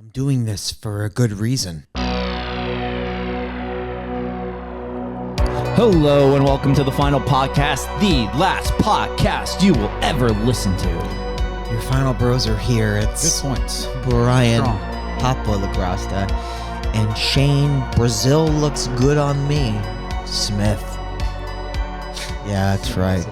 I'm doing this for a good reason. Hello and welcome to the final podcast, the last podcast you will ever listen to. Your final bros are here. It's Good points. Brian, Strong. Papa Lagrasta, and Shane. Brazil looks good on me. Smith. Yeah, that's right.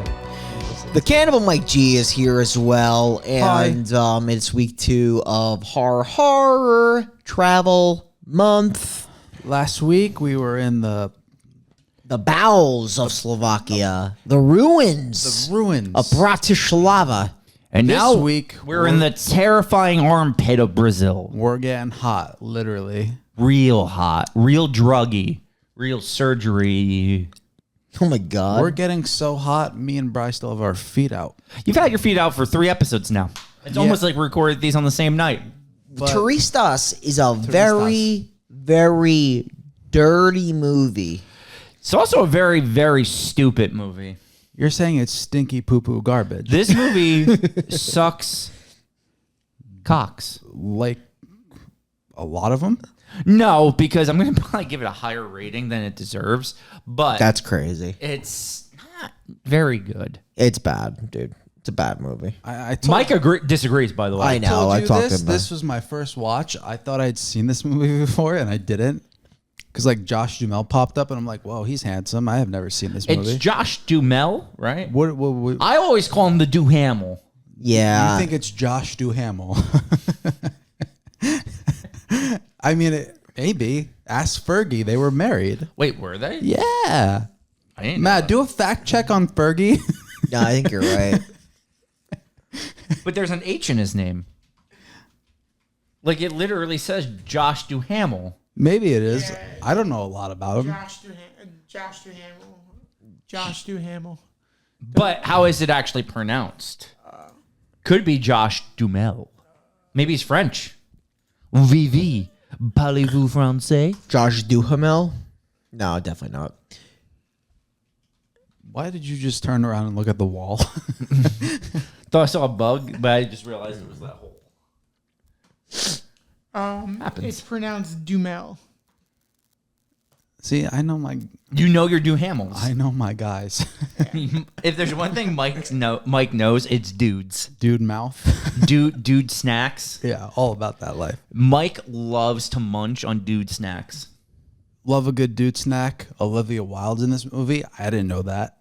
The Cannibal Mike G is here as well, and it's week 2 of Horror Travel Month. Last week we were in the bowels of Slovakia, the ruins of Bratislava. And This now week, we're in the terrifying armpit of Brazil. we're getting hot, literally. Real hot, real druggy, real surgery. Oh my God. We're getting so hot, me and Bryce still have our feet out. You've had your feet out for 3 episodes now. It's almost like we recorded these on the same night. But Turistas is a very, very dirty movie. It's also a very, very stupid movie. you're saying it's stinky poo-poo garbage. This movie sucks cocks. Like a lot of them? No, because I'm going to probably give it a higher rating than it deserves, but That's crazy. it's not very good. It's bad, dude. It's a bad movie. I told, Mike disagrees, by the way. I know. told I you talked this. about This was my first watch. I thought I'd seen this movie before, and I didn't. Because like Josh Duhamel popped up, and I'm like, whoa, he's handsome. I have never seen this movie. It's Josh Duhamel, right? What I always call him the Duhamel. Yeah. You think it's Josh Duhamel? I mean, maybe. Ask Fergie. They were married. Wait, were they? Yeah. I didn't know Matt, that. do a fact check on Fergie. No, I think you're right. But there's an H in his name. Like, it literally says Josh Duhamel. Maybe it is. I don't know a lot about him. Josh Duhamel. But how is it actually pronounced? Could be Josh Duhamel. Maybe he's French. Vivi. Parlez-vous français? Josh Duhamel? No, definitely not. Why did you just turn around and look at the wall? Thought I saw a bug, but I just realized it was that hole. Happens. It's pronounced Dumel. See, I know my Your Duhamels. I know my guys. If there's one thing Mike knows, it's dudes. Dude mouth. Dude snacks. Yeah, all about that life. Mike loves to munch on dude snacks. Love a good dude snack. Olivia Wilde's in this movie. I didn't know that.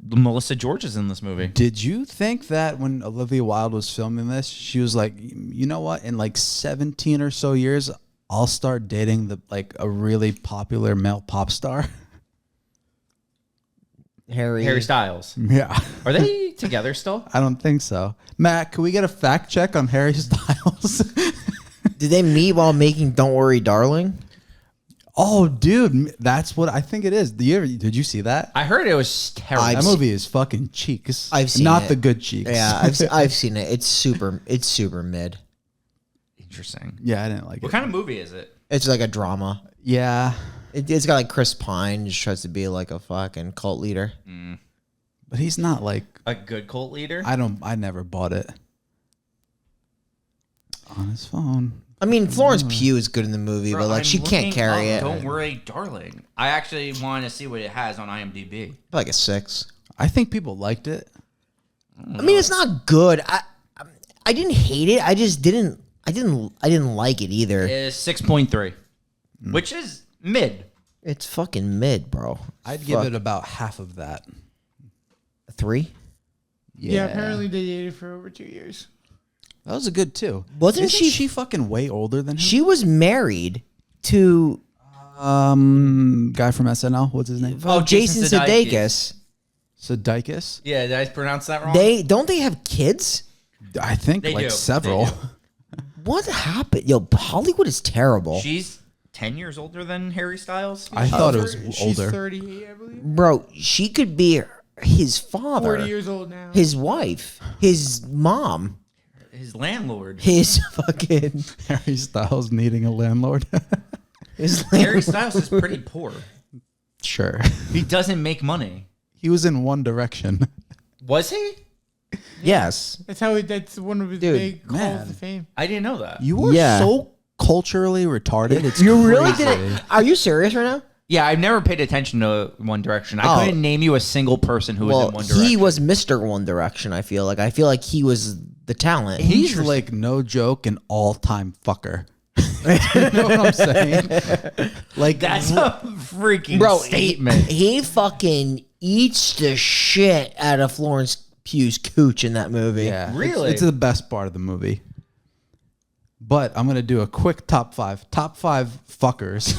Melissa George is in this movie. Did you think that when Olivia Wilde was filming this, she was like, you know what? In like 17 or so years, I'll start dating a really popular male pop star. Harry Styles. Yeah. Are they together still? I don't think so. Matt, can we get a fact check on Harry Styles? Did they meet while making Don't Worry, Darling? Oh, dude, that's what I think it is. Did you see that? I heard it was terrible. That movie is fucking cheeks. I've seen Not it. the good cheeks. Yeah, I've seen it. It's super mid. Interesting. Yeah, I didn't like What it. kind of movie is it? It's like a drama. Yeah, It's got like Chris Pine just tries to be like a fucking cult leader. but he's not like A good cult leader? I never bought it. On his phone. I mean, Florence Pugh is good in the movie, Bro, but like I'm she can't looking carry up it. Don't worry, darling. I actually want to see what it has on IMDb. Like a 6. I think people liked it. I mean, it's not good. I didn't hate it. I just didn't. I didn't like it either. It's 6.3, which is mid. It's fucking mid, bro. I'd give it about half of that. a 3. Yeah, apparently they dated for over 2 years. That was a good too. Wasn't Isn't she fucking way older than him? She was married to Guy from SNL. What's his name? Jason Sudeikis. Sudeikis. Yeah, did I pronounce that wrong? They have kids. I think They like do. several. They do. What happened? Yo, Hollywood is terrible. She's 10 years older than Harry Styles. I thought it was She's older. 38, I believe. Bro, she could be his father, 40 years old now. his wife, his mom, His landlord. his fucking Harry Styles needing a landlord. his Harry Styles is pretty poor. Sure. He doesn't make money. He was in One Direction. Was he? Yes. That's one of his Dude, big calls man. to fame. I didn't know that. You were Yeah. so culturally retarded. It's You really crazy. didn't? Are you serious right now? Yeah, I've never paid attention to One Direction. I couldn't name you a single person who was in One Direction. He was Mr. One Direction. I feel like he was the talent. He's like no joke an all-time fucker. You know what I'm saying? Like That's a freaking Bro, statement. He fucking eats the shit out of Florence Pugh's cooch in that movie. yeah, Really? it's the best part of the movie. But I'm gonna do a quick top five fuckers.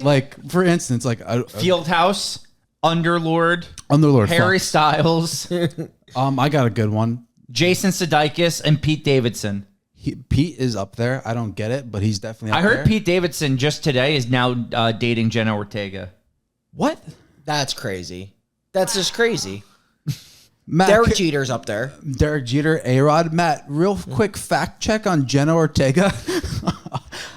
Like for instance, like Fieldhouse, Underlord, Underlord, Harry Styles, I got a good one. Jason Sudeikis, and Pete Davidson. Pete is up there. I don't get it, but he's definitely up I heard there. Pete Davidson just today is now dating Jenna Ortega. What? That's crazy. That's just crazy. Matt, Derek Jeter's up there. Derek Jeter, A-Rod. Matt, real quick fact check on Jenna Ortega.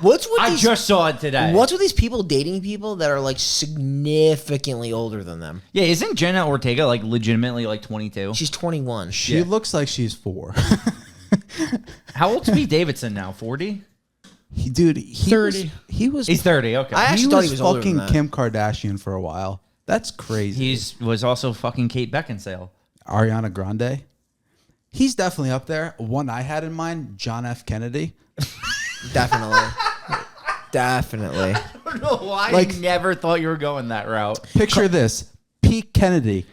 What's with I these? just saw it today. What's with these people dating people that are like significantly older than them? Yeah, isn't Jenna Ortega like legitimately like 22? She's 21. She looks like she's 4. How old's Pete Davidson now? 40? He 30. Was He's 30. Okay. I actually thought he was older fucking than that. Kim Kardashian for a while. That's crazy. He was also fucking Kate Beckinsale. Ariana Grande. He's definitely up there. One I had in mind, John F. Kennedy. Definitely. Definitely. I don't know why Like- I never thought you were going that route. Picture this. Pete Kennedy.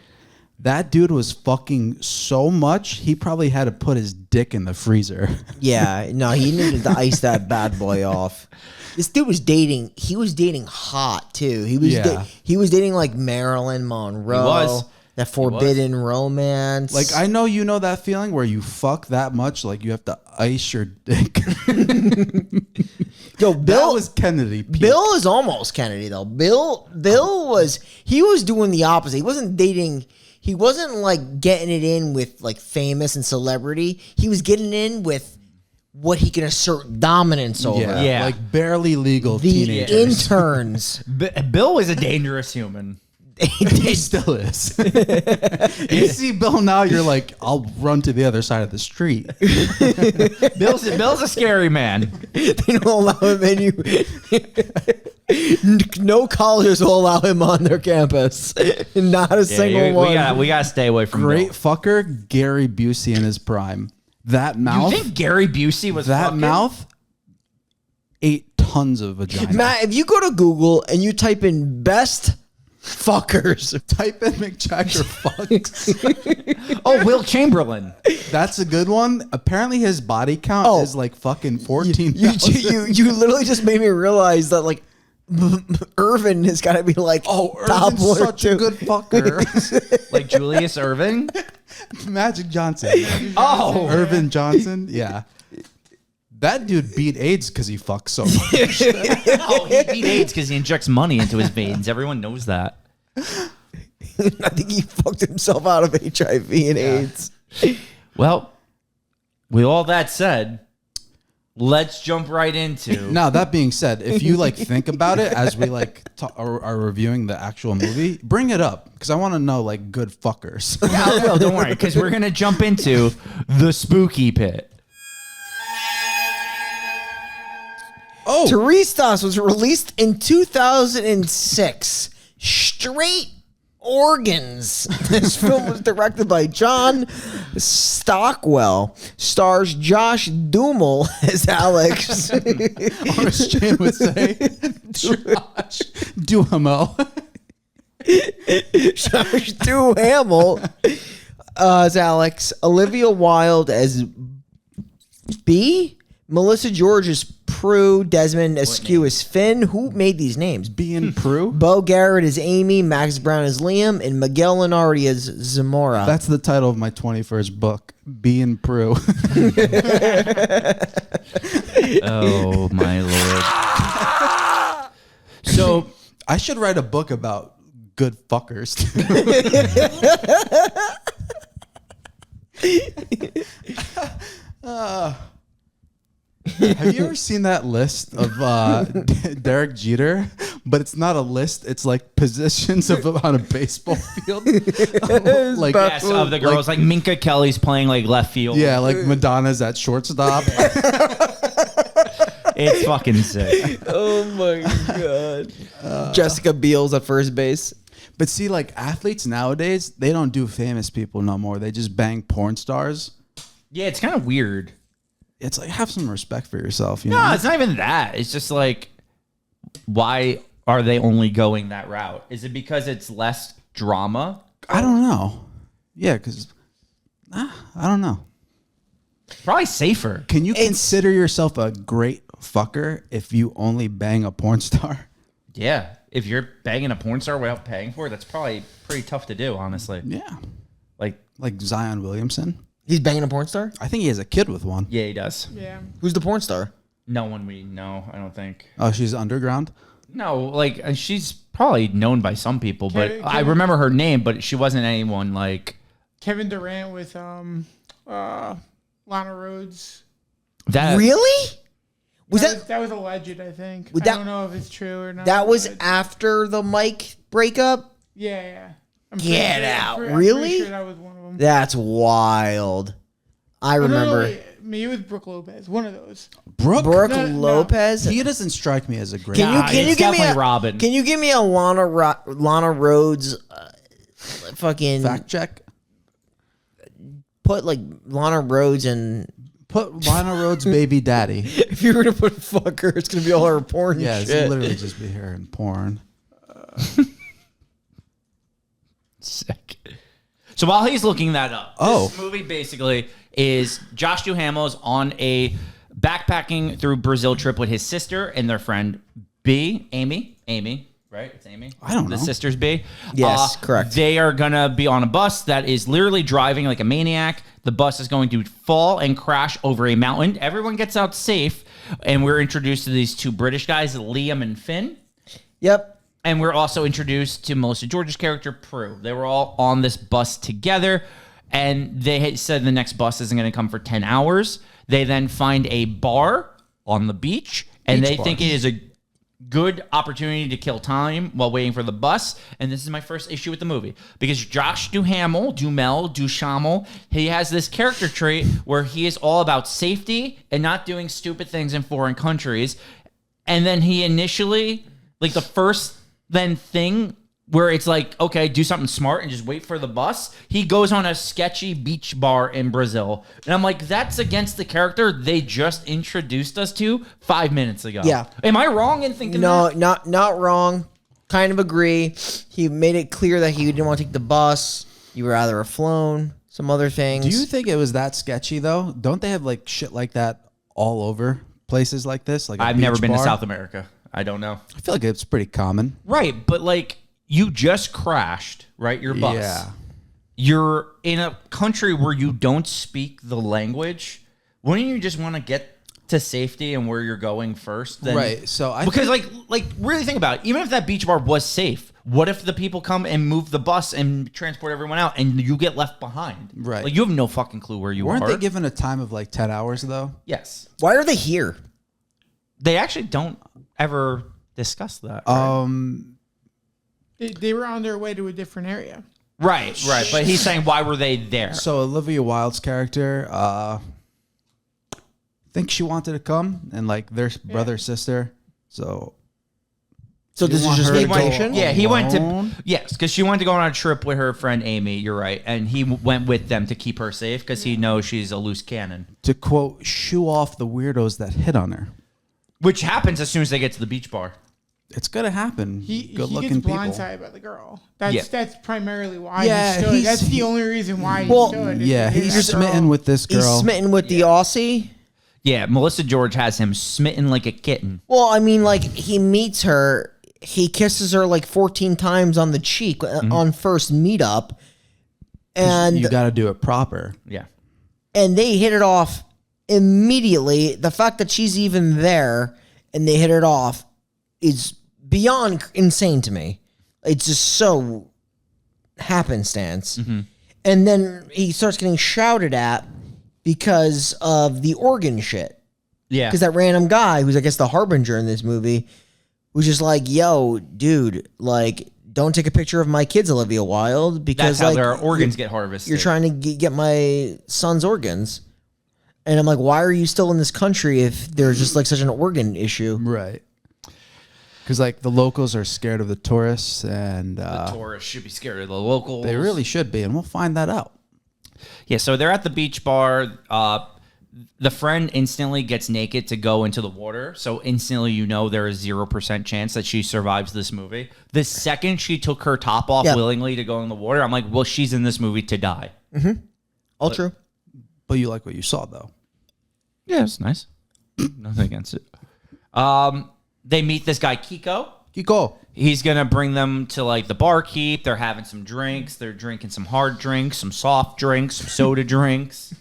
That dude was fucking so much, he probably had to put his dick in the freezer. Yeah, no, he needed to ice that bad boy off. This dude was dating. He was dating hot too. He was. Yeah. He was dating like Marilyn Monroe. He was. That forbidden romance. Like, I know you know that feeling where you fuck that much, like you have to ice your dick. Yo, That Bill was Kennedy. Pete. Bill is almost Kennedy though. Bill was doing the opposite. He wasn't dating. He wasn't like getting it in with like famous and celebrity. He was getting in with what he can assert dominance over. Yeah, Yeah. like barely legal The teenagers. interns. Bill was a dangerous human. He still is. You see Bill now, you're like, I'll run to the other side of the street. Bill's a scary man. They don't allow him any. No colleges will allow him on their campus. Not a single one. We gotta stay away from Great Bill. fucker, Gary Busey in his prime. That You mouth, think Gary Busey was that fucking? mouth ate tons of vagina. Matt, if you go to Google and you type in best fuckers, Type in Mick Jagger fucks. Oh, Will Chamberlain. That's a good one. Apparently his body count is like fucking 14,000. you literally just made me realize that like Irvin has got to be like top Irvin's one or such a two. good fucker. Like Julius Irving. Magic Johnson. Oh. Irvin Johnson. Yeah. That dude beat AIDS because he fucks so much. Oh, he beat AIDS because he injects money into his veins. Everyone knows that. I think he fucked himself out of HIV and AIDS. Well, with all that said, let's jump right into. Now, that being said, if you like think about it as we like are reviewing the actual movie, bring it up because I want to know like good fuckers. Yeah, I will, don't worry, because we're gonna jump into the spooky pit. Oh, Turistas was released in 2006. Straight organs. This film was directed by John Stockwell. Stars Josh Duhamel as Alex. Horace Jane would say, Josh Duhamel. Josh Duhamel as Alex. Olivia Wilde as B. Melissa George as Prue. Desmond Askew as Finn. Who made these names? Being Prue. Bo Garrett as Amy, Max Brown as Liam, and Miguel Lenardi as Zamora. That's the title of my 21st book, Being Prue. Oh my lord! So I should write a book about good fuckers. Have you ever seen that list of Derek Jeter but it's not a list. It's like positions of on a baseball field. Like Yes, of the girls. Like Minka Kelly's playing like left field. yeah, like Madonna's at shortstop. It's fucking sick. Oh my god. Jessica Biel's at first base. But see, like athletes nowadays, they don't do famous people no more. They just bang porn stars. Yeah, it's kind of weird. It's like have some respect for yourself. You No, know? it's not even that. It's just like, why are they only going that route? Is it because it's less drama? I don't know. Yeah, because I don't know. Probably safer. Can you consider yourself a great fucker if you only bang a porn star? Yeah. If you're banging a porn star without paying for it, that's probably pretty tough to do, honestly. Yeah, Like Zion Williamson. He's banging a porn star? I think he has a kid with one. yeah, he does. Yeah. Who's the porn star? No one we know, I don't think. Oh, she's underground. No, like she's probably known by some people, but Kevin- I remember her name, but she wasn't anyone like Kevin Durant with Lana Rhodes. that. Really? Was that That was alleged, I think. Would I that- don't know if it's true or not. that was but- after the Mike breakup? Yeah. I'm Get pretty sure- out. I'm pretty Really? sure that was one of them. That's wild. I Oh, no, remember wait. Maybe it was Brooke Lopez. One of those. Brooke. Brooke No, no. Lopez. He doesn't strike me as a great. Can you Nah, can you it's give me definitely a Robin. Can you give me a Lana Rhodes fucking fact check? put like Lana Rhodes and Put Lana Rhodes' baby daddy. if you were to put fuck her, it's gonna be all her porn Yeah, it's shit. literally just be her in porn. Sick. So while he's looking that up, Oh. this movie basically is Josh Duhamel is on a backpacking through Brazil trip with his sister and their friend Amy, right? It's Amy. I don't know. The sisters B. Yes, correct. They are gonna be on a bus that is literally driving like a maniac. The bus is going to fall and crash over a mountain. Everyone gets out safe, and we're introduced to these two British guys, Liam and Finn. Yep. And we're also introduced to Melissa George's character, Prue. They were all on this bus together, and they had said the next bus isn't going to come for 10 hours. They then find a bar on the beach, and Beach they bar. think it is a good opportunity to kill time while waiting for the bus. And this is my first issue with the movie, because Josh Duhamel, he has this character trait where he is all about safety and not doing stupid things in foreign countries. And then he initially, like the first then thing where it's like, okay, do something smart and just wait for the bus. He goes on a sketchy beach bar in Brazil. And I'm like, that's against the character they just introduced us to 5 minutes ago. Yeah. Am I wrong in thinking No, that? not wrong. Kind of agree. He made it clear that he didn't want to take the bus. He would rather have flown. Some other things. Do you think it was that sketchy though? Don't they have like shit like that all over places like this? Like a I've never beach been to bar? South America. I don't know. I feel like it's pretty common. Right, but like you just crashed, right? Your bus. Yeah. You're in a country where you don't speak the language. Wouldn't you just want to get to safety and where you're going first? Then? Right. So I Because think, like really think about it. Even if that beach bar was safe, what if the people come and move the bus and transport everyone out and you get left behind? Right. Like you have no fucking clue where you weren't are. they given a time of like 10 hours though? Yes. Why are they here? They actually don't ever discuss that. They were on their way to a different area. Right. But he's saying, why were they there? So Olivia Wilde's character, think she wanted to come and like their brother sister. So This is want just her to go vacation. Yeah, he went alone? to because she wanted to go on a trip with her friend Amy. You're right, and he went with them to keep her safe because he knows she's a loose cannon, to quote, shoo off the weirdos that hit on her. which happens as soon as they get to the beach bar. It's gonna happen. He Good gets looking people. blindsided by the girl. That's Yeah. that's primarily why Yeah, he stood. he's- That's the only reason why he Well, stood. Yeah, he's That girl- smitten with this He's girl. smitten with the Aussie. Yeah, Melissa George has him smitten like a kitten. Well, I mean, like he meets her, he kisses her like 14 times on the cheek on first meetup, and You got to do it proper. Yeah, and they hit it off immediately. The fact that she's even there and they hit it off is beyond insane to me. It's just so happenstance. And then he starts getting shouted at because of the organ shit. yeah. Because that random guy, who's I guess the harbinger in this movie, who's just like, yo, dude, like, don't take a picture of my kids, Olivia Wilde, because That's how like their organs get harvested. you're trying to get my son's organs. And I'm like, why are you still in this country if there's just like such an organ issue? Right. Because like the locals are scared of the tourists, and The tourists should be scared of the locals. they really should be, and we'll find that out. Yeah, so they're at the beach bar. The friend instantly gets naked to go into the water. So instantly you know there is 0% chance that she survives this movie. The second she took her top off willingly to go in the water, I'm like, well, she's in this movie to die. All true. But you like what you saw, though. Yeah, it's nice. Nothing against it. They meet this guy, Kiko. Kiko. He's going to bring them to like the barkeep. They're having some drinks. They're drinking some hard drinks, some soft drinks, some soda drinks.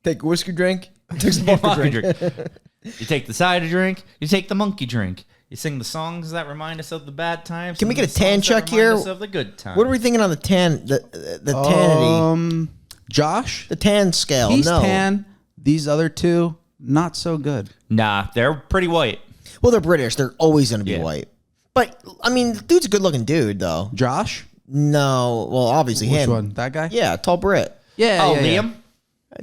Take a whiskey drink. Take some vodka drink. You take the cider drink. You take the monkey drink. You sing the songs that remind us of the bad times. Can we and get the a tan songs that check remind here? us of the good times. What are we thinking on the tan, the tanity, Josh. the tan scale? He's No. tan. These other two, not so good. Nah, they're pretty white. Well, they're British. They're always going to be Yeah. white. But, I mean, dude's a good-looking dude, though. Josh. No. Well, obviously Which him. one? That guy? Yeah, tall Brit. Yeah. Oh, yeah, yeah. Liam?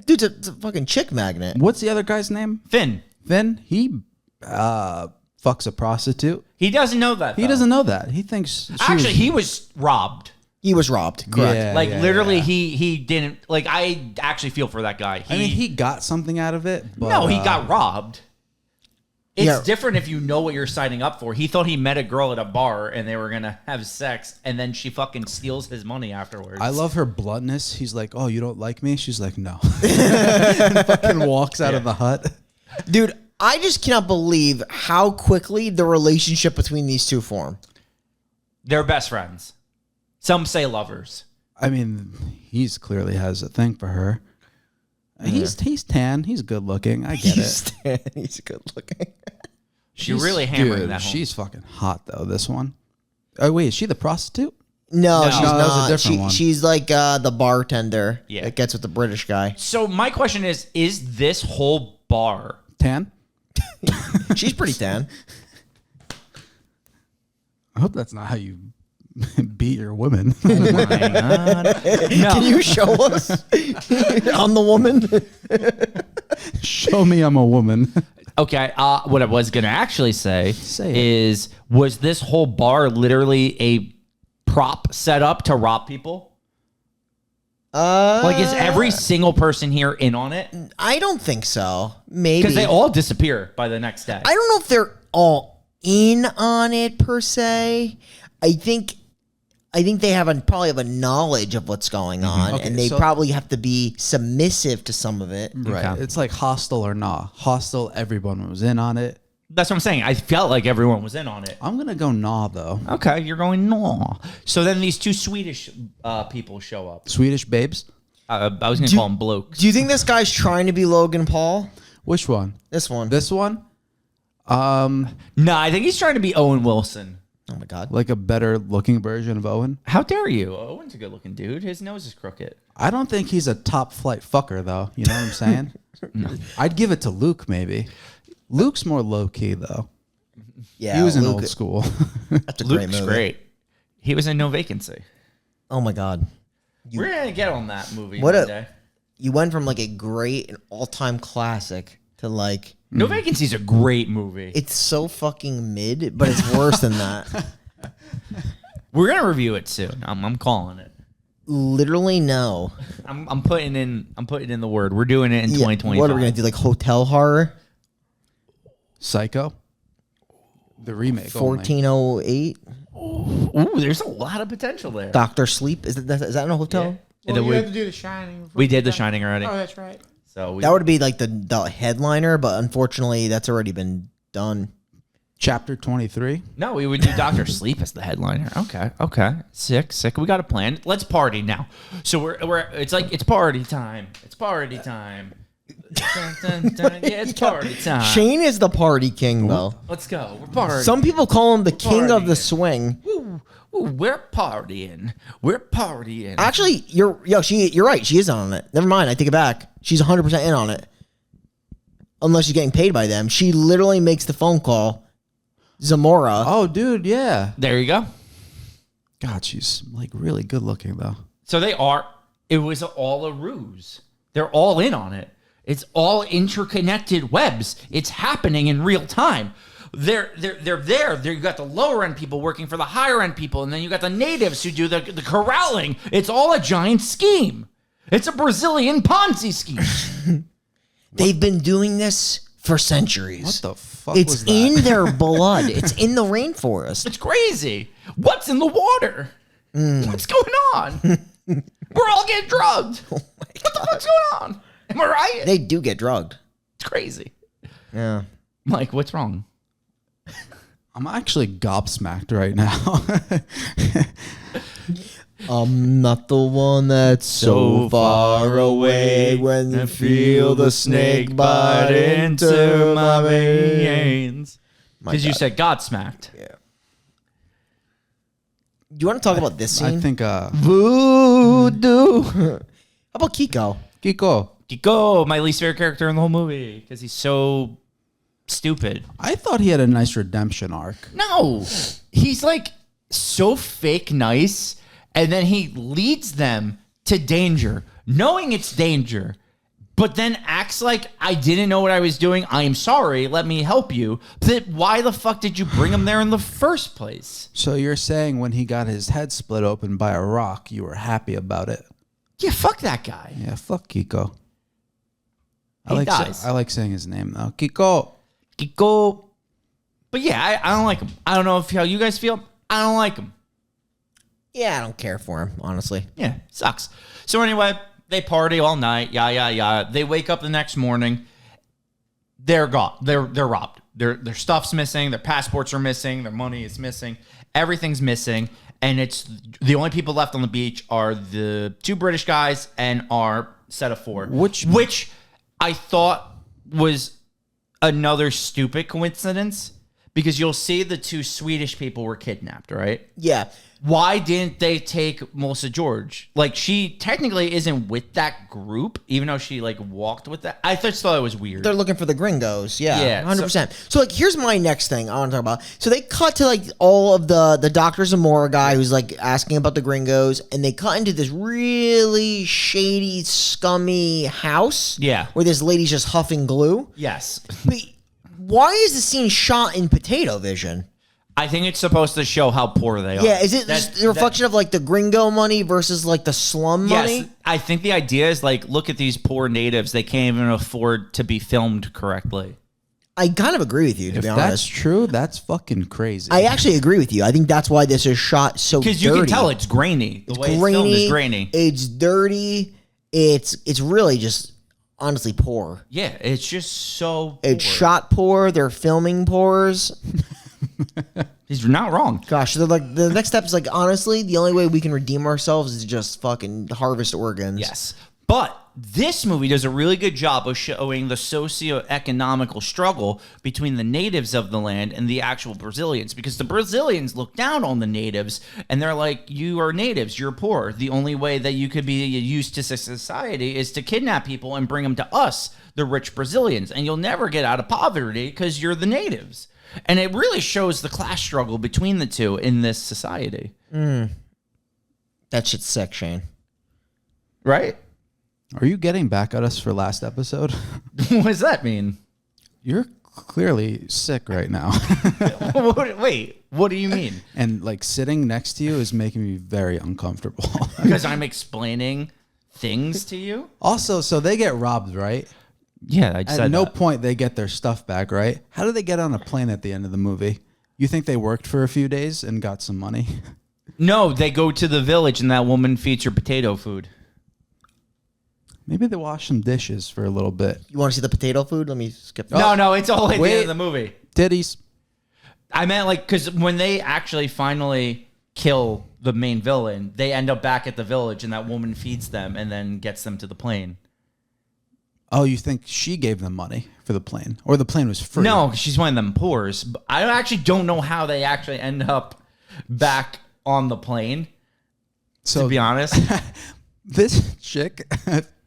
Dude's a fucking chick magnet. What's the other guy's name? Finn. Finn. He fucks a prostitute. He doesn't know that. He though. doesn't know that. He thinks Actually, he was robbed. He was robbed. Correct. Yeah, Like, yeah, literally, yeah. he didn't. Like, I actually feel for that guy. I mean, he got something out of it. But, No, he got robbed. It's Yeah. different if you know what you're signing up for. He thought he met a girl at a bar and they were going to have sex, and then she fucking steals his money afterwards. I love her bluntness. He's like, "Oh, you don't like me?" She's like, "No." And fucking walks out of the hut. Dude, I just cannot believe how quickly the relationship between these two form. They're best friends. Some say lovers. I mean, he's clearly has a thing for her. He's tan. He's good looking. I get it. He's good looking. You're really hammering dude, that home. She's fucking hot though. This one. Oh wait, is she the prostitute? No, No. she's No, that was a not. different one. She's like the bartender Yeah. that gets with the British guy. So my question is this whole bar... Tan. She's pretty tan. I hope that's not how you beat your women. My God. No. Can you show us? I'm the woman. Show me I'm a woman. Okay, what I was going to actually say Say it. is, was this whole bar literally a prop set up to rob people? Like, is every single person here in on it? I don't think so. Maybe. Because they all disappear by the next day. I don't know if they're all in on it per se. I think they probably have a knowledge of what's going on, Okay, and they so- probably have to be submissive to some of it. Right. Okay. It's like Hostel or Nah. Hostel, everyone was in on it. That's what I'm saying. I felt like everyone was in on it. I'm gonna go Nah though. Okay, you're going, no. So then these two Swedish people show up. Swedish babes. I was going to call them blokes. Do you think this guy's trying to be Logan Paul? Which one? This one. This one? No, I think he's trying to be Owen Wilson. Oh my god. Like a better looking version of Owen. How dare you? Owen's a good looking dude. His nose is crooked. I don't think he's a top flight fucker though. You know what I'm saying? No. I'd give it to Luke maybe. Luke's more low key though. Yeah, He was in Luke- Old School. That's a great Luke's movie. great. He was in No Vacancy. Oh my god. We're going to get on that movie What one a- day. You went from like a great and all-time classic to like No Vacancy is a great movie. it's so fucking mid, but it's worse than that. We're going to review it soon. I'm calling it. Literally no. I'm putting in the word. We're doing it in Yeah, 2025. what are we gonna do? Like hotel horror? Psycho. The remake. only. 1408? Ooh, there's a lot of potential there. Doctor Sleep? Is that in a hotel? Yeah. Well, And then you we- have to do The Shining. before we you did The do that. Shining already. Oh, that's right. So we, That would be like the headliner, but unfortunately that's already been done. Chapter 23. no, we would do Doctor Sleep as the headliner. Okay. Sick. We got a plan. Let's party now. So we're it's like it's party time. It's party time. Dun, dun, dun. Yeah, it's party time. Shane is the party king though. Let's go. We're partying. Some people call him the king of the partying. swing. Ooh, we're partying. We're partying. Actually, you're right. She is on it. Never mind. I take it back. She's 100% in on it. Unless she's getting paid by them. She literally makes the phone call Zamora. Oh, dude, yeah. There you go. God, she's like really good looking though. So it was all a ruse. They're all in on it. It's all interconnected webs. It's happening in real time. They're there. You got the lower end people working for the higher end people, and then you got the natives who do the corralling. It's all a giant scheme. It's a Brazilian Ponzi scheme. They've been doing this for centuries. What the fuck It's was that? in their blood. It's in the rainforest. It's crazy. What's in the water? What's going on? We're all getting drugged. What the fuck's going on? Am I right? They do get drugged. It's crazy. Yeah. Mike, what's wrong? I'm actually gobsmacked right now. I'm not the one that's so far away when you feel the snake bite into my veins. Because you said God smacked. Yeah. Do you want to talk about this scene? I think Voodoo. How about Kiko? Kiko. Kiko, my least favorite character in the whole movie. Because he's so stupid. I thought he had a nice redemption arc. No. He's like so fake nice. And then he leads them to danger, knowing it's danger, but then acts like I didn't know what I was doing. I am sorry. Let me help you. But why the fuck did you bring him there in the first place? So you're saying when he got his head split open by a rock, you were happy about it? Yeah, fuck that guy. Yeah, fuck Kiko. He dies. I like saying his name though. Kiko. Kiko. But yeah, I don't like him. I don't know how you guys feel. I don't like him. Yeah, I don't care for him, honestly. Yeah, sucks. So anyway, they party all night. Yeah. They wake up the next morning. They're gone. They're robbed. Their stuff's missing. Their passports are missing. Their money is missing. Everything's missing. And it's the only people left on the beach are the two British guys and our set of four. Which I thought was another stupid coincidence because you'll see the two Swedish people were kidnapped, right? Yeah. Why didn't they take Melissa George? Like, she technically isn't with that group, even though she, like, walked with that. I just thought it was weird. They're looking for the gringos. Yeah, Yeah, 100%. So, like, here's my next thing I want to talk about. So, they cut to, like, all of the Dr. Zamora guy who's, like, asking about the gringos, and they cut into this really shady, scummy house. Yeah. Where this lady's just huffing glue. Yes. But why is the scene shot in potato vision? I think it's supposed to show how poor they are. Yeah, is it just a reflection of, like, the gringo money versus, like, the slum money? Yes, I think the idea is, like, look at these poor natives. They can't even afford to be filmed correctly. I kind of agree with you, to be honest. If that's true, that's fucking crazy. I actually agree with you. I think that's why this is shot so dirty. Because you can tell it's grainy. The way it's filmed is grainy. It's dirty. It's really just honestly poor. Yeah, it's just so poor. It's shot poor. They're filming poors. He's not wrong. Gosh, they're like the next step is like honestly, the only way we can redeem ourselves is just fucking harvest organs. Yes. But this movie does a really good job of showing the socioeconomical struggle between the natives of the land and the actual Brazilians, because the Brazilians look down on the natives and they're like, you are natives, you're poor. The only way that you could be used to society is to kidnap people and bring them to us, the rich Brazilians, and you'll never get out of poverty because you're the natives. And it really shows the class struggle between the two in this society. That shit's sick, Shane. Right? Are you getting back at us for last episode? What does that mean? You're clearly sick right now. Wait, what do you mean? And like sitting next to you is making me very uncomfortable. Because I'm explaining things to you? Also, so they get robbed, right? Yeah, I said At no that. point they get their stuff back, right? How do they get on a plane at the end of the movie? You think they worked for a few days and got some money? No, they go to the village and that woman feeds her potato food. Maybe they wash some dishes for a little bit. You want to see the potato food? Let me skip. No, it's all at the Wait. end of the movie. Titties. I meant like, because when they actually finally kill the main villain, they end up back at the village and that woman feeds them and then gets them to the plane. Oh, you think she gave them money for the plane? Or the plane was free? No, she's one of them poors. I actually don't know how they actually end up back on the plane, So to be honest. this chick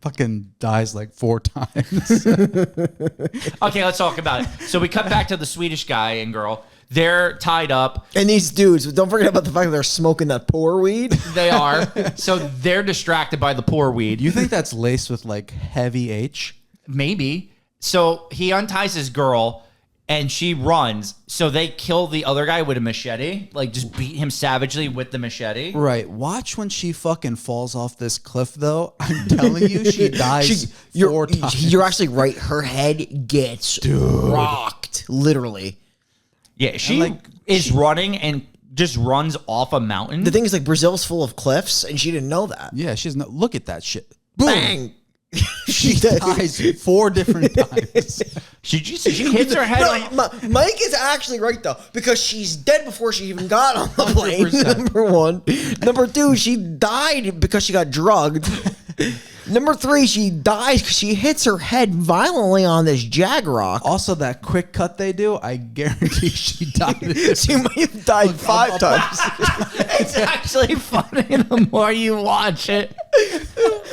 fucking dies like 4 times. Okay, let's talk about it. So we cut back to the Swedish guy and girl. They're tied up. And these dudes, don't forget about the fact that they're smoking that poor weed. They are. So they're distracted by the poor weed. You think that's laced with like heavy H? Maybe. So he unties his girl and she runs. So they kill the other guy with a machete, like just beat him savagely with the machete. Right. Watch when she fucking falls off this cliff, though. I'm telling you, she dies four times. You're actually right. Her head gets rocked, literally. Yeah, she is running and just runs off a mountain. The thing is, like, Brazil's full of cliffs, and she didn't know that. Yeah, she's no. Look at that shit. Bang! She dies 4 different times. She hits her head. No, Mike is actually right though, because she's dead before she even got on the plane. 100%. Number 1. Number 2, she died because she got drugged. Number 3, she dies because she hits her head violently on this jag rock. Also, that quick cut they do, I guarantee she died. She might have died 5 times. It's actually funny the more you watch it.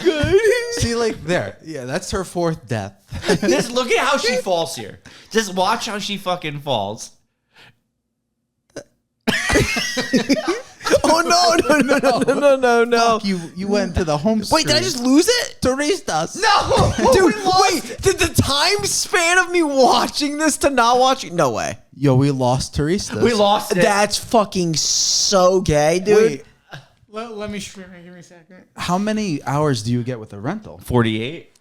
Good. See, like there, yeah, that's her 4th death. Just look at how she falls here. Just watch how she fucking falls. Oh no! Fuck, you went to the home. Wait, did I just lose it? Turistas? No, dude. Wait, did the time span of me watching this to not watching? No way. Yo, we lost Turistas. We lost it. That's fucking so gay, dude. Wait, Let me stream it. Give me a second. how many hours do you get with a rental? 48.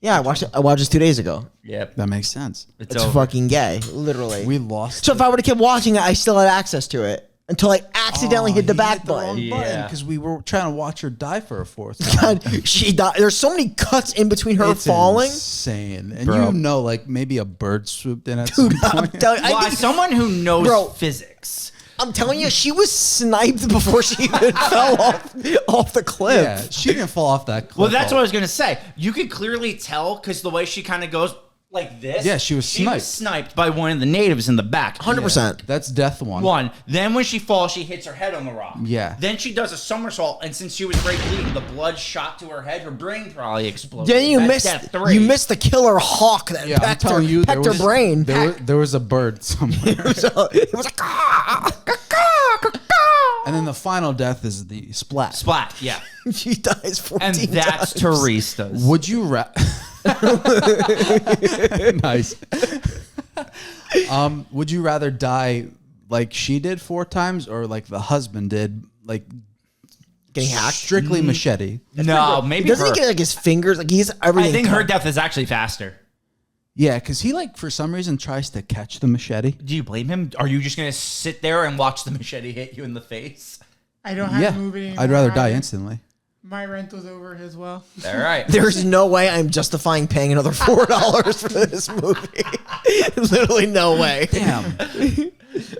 Yeah, I watched it. I watched this 2 days ago. Yep. That makes sense. It's It's over. fucking gay, literally. We lost. So if I would have kept watching it, I still had access to it until I accidentally hit the back button. Yeah. because we were trying to watch her die for a 4th time. God, she died. There's so many cuts in between her It's falling. insane, and Bro. you know, like maybe a bird swooped in at some Dude, I'm point. telling, Well, I as think, someone who knows Bro. physics. I'm telling you, she was sniped before she even fell off the cliff. Yeah, she didn't fall off that cliff. Well, that's what I was going to say. You could clearly tell because the way she kind of goes like this. Yeah, she was sniped. sniped by one of the natives in the back. 100%. That's death one. One. Then when she falls, she hits her head on the rock. Yeah. Then she does a somersault, and since she was right bleeding, the blood shot to her head. Her brain probably exploded. Then you That's death missed 3. you missed the killer hawk that Yeah, I'm pecked her, telling you, pecked her brain. There was a bird somewhere. It was like, And then the final death is the splat. Splat. Yeah. she dies 14 And that's times. Turistas. Would you nice. Would you rather die like she did 4 times or like the husband did, like Getting hacked. strictly machete? No, maybe Doesn't her. he get like his fingers? Like he's everything. I think her cut. death is actually faster. Yeah, because he like for some reason tries to catch the machete. Do you blame him? Are you just going to sit there and watch the machete hit you in the face? I don't have Yeah, to move it anymore. I'd rather die either. instantly. My rental's over as well. All right. There's no way I'm justifying paying another $4 for this movie. Literally no way. Damn.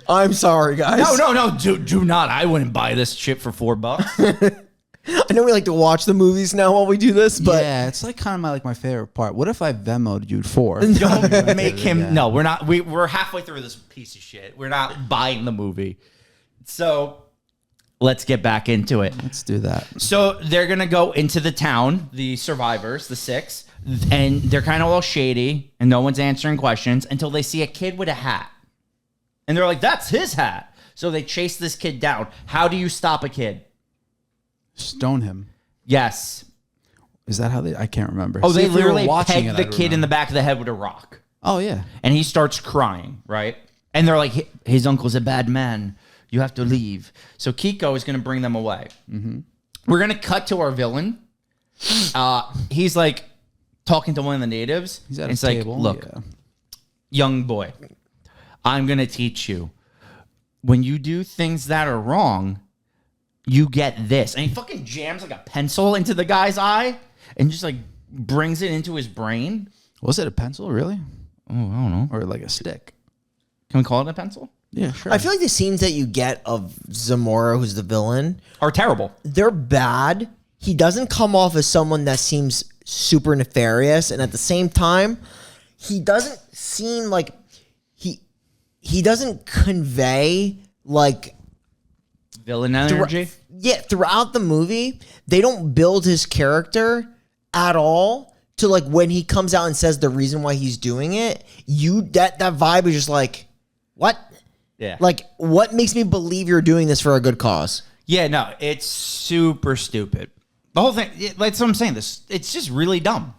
I'm sorry, guys. No. Do not. I wouldn't buy this chip for $4. I know we like to watch the movies now while we do this, but yeah, it's like kind of my favorite part. What if I Venmo'd you 4? Don't make him. Yeah. No, we're not. We're halfway through this piece of shit. We're not buying the movie. So let's get back into it. Let's do that. So they're gonna go into the town, the survivors, the 6, and they're kind of all shady, and no one's answering questions until they see a kid with a hat, and they're like, "That's his hat." So they chase this kid down. How do you stop a kid? Stone him. Yes. Is that how they? I can't remember. Oh, See, they if we were literally watching peg it, the I'd kid in the remember. back of the head with a rock. Oh yeah. And he starts crying, right? And they're like, his uncle's a bad man. You have to leave. So Kiko is going to bring them away. Mm-hmm. We're going to cut to our villain. He's like talking to one of the natives. He's at It's a like, table. look, Yeah. young boy, I'm going to teach you. When you do things that are wrong, you get this. And he fucking jams like a pencil into the guy's eye and just like brings it into his brain. Was it a pencil, really? Oh, I don't know. Or like a stick? Can we call it a pencil? Yeah, sure. I feel like the scenes that you get of Zamora, who's the villain, Are terrible. they're bad. He doesn't come off as someone that seems super nefarious, and at the same time, he doesn't seem like he doesn't convey like Villain energy. throughout the movie, they don't build his character at all to like when he comes out and says the reason why he's doing it, that vibe is just like, what? Yeah. Like, what makes me believe you're doing this for a good cause? Yeah, no, it's super stupid. The whole thing, that's what I'm saying. It's just really dumb.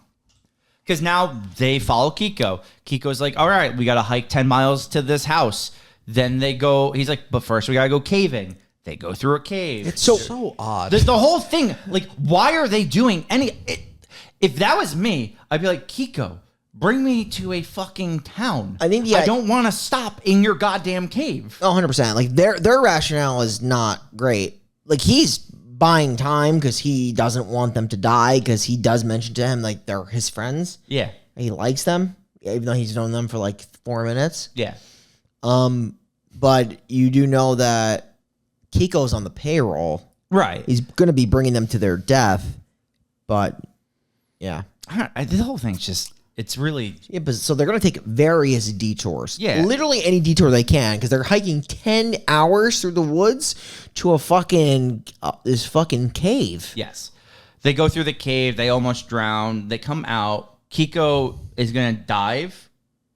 Because now they follow Kiko. Kiko's like, all right, we got to hike 10 miles to this house. Then they go, he's like, but first we got to go caving. They go through a cave. It's so odd. The whole thing, like, why are they doing if that was me, I'd be like, Kiko, bring me to a fucking town. I think I don't want to stop in your goddamn cave. 100%. Like, their rationale is not great. Like, he's buying time because he doesn't want them to die, because he does mention to him, like, they're his friends. Yeah. He likes them, even though he's known them for, like, 4 minutes. Yeah. But you do know that Kiko's on the payroll. Right. He's going to be bringing them to their death. But, yeah. The whole thing's just, it's really... Yeah, but so they're going to take various detours. Yeah. Literally any detour they can, because they're hiking 10 hours through the woods to a fucking, this fucking cave. Yes. They go through the cave. They almost drown. They come out. Kiko is going to dive,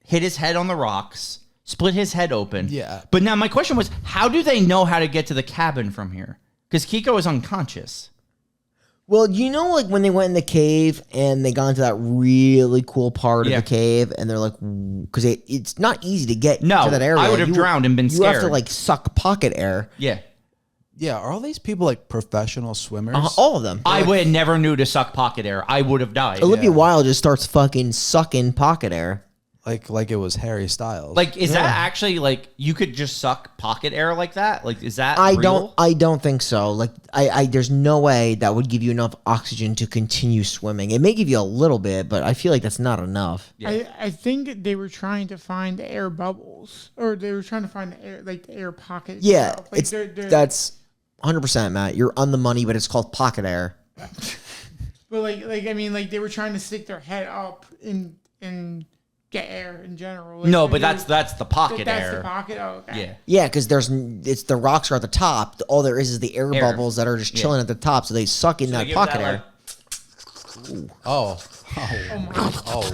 hit his head on the rocks, split his head open. Yeah. But now my question was, how do they know how to get to the cabin from here? Because Kiko is unconscious. Well, you know, like when they went in the cave and they got into that really cool part of Yeah. the cave, and they're like, because it's not easy to get No, to that area. I would have drowned and been You have to scared. like suck pocket air. Yeah. Yeah, are all these people like professional swimmers? All of them. I would never knew to suck pocket air. I would have died. Olivia Wilde just starts fucking sucking pocket air. Like it was Harry Styles. Like, is that actually, like, you could just suck pocket air like that? Like, is that I real? don't think so. Like, I there's no way that would give you enough oxygen to continue swimming. It may give you a little bit, but I feel like that's not enough. Yeah. I think they were trying to find air bubbles, or they were trying to find the air, like the air pocket. Yeah, itself. Like it's they're, that's 100%, Matt. You're on the money, but it's called pocket air. but like I mean, like they were trying to stick their head up and get air in general. Like, No, they- but that's the pocket that's air. the pocket. Oh, okay. Yeah. Yeah, because it's the rocks are at the top. All there is the air, Air. bubbles that are just chilling at the top, so they suck in So that they give pocket that, air. oh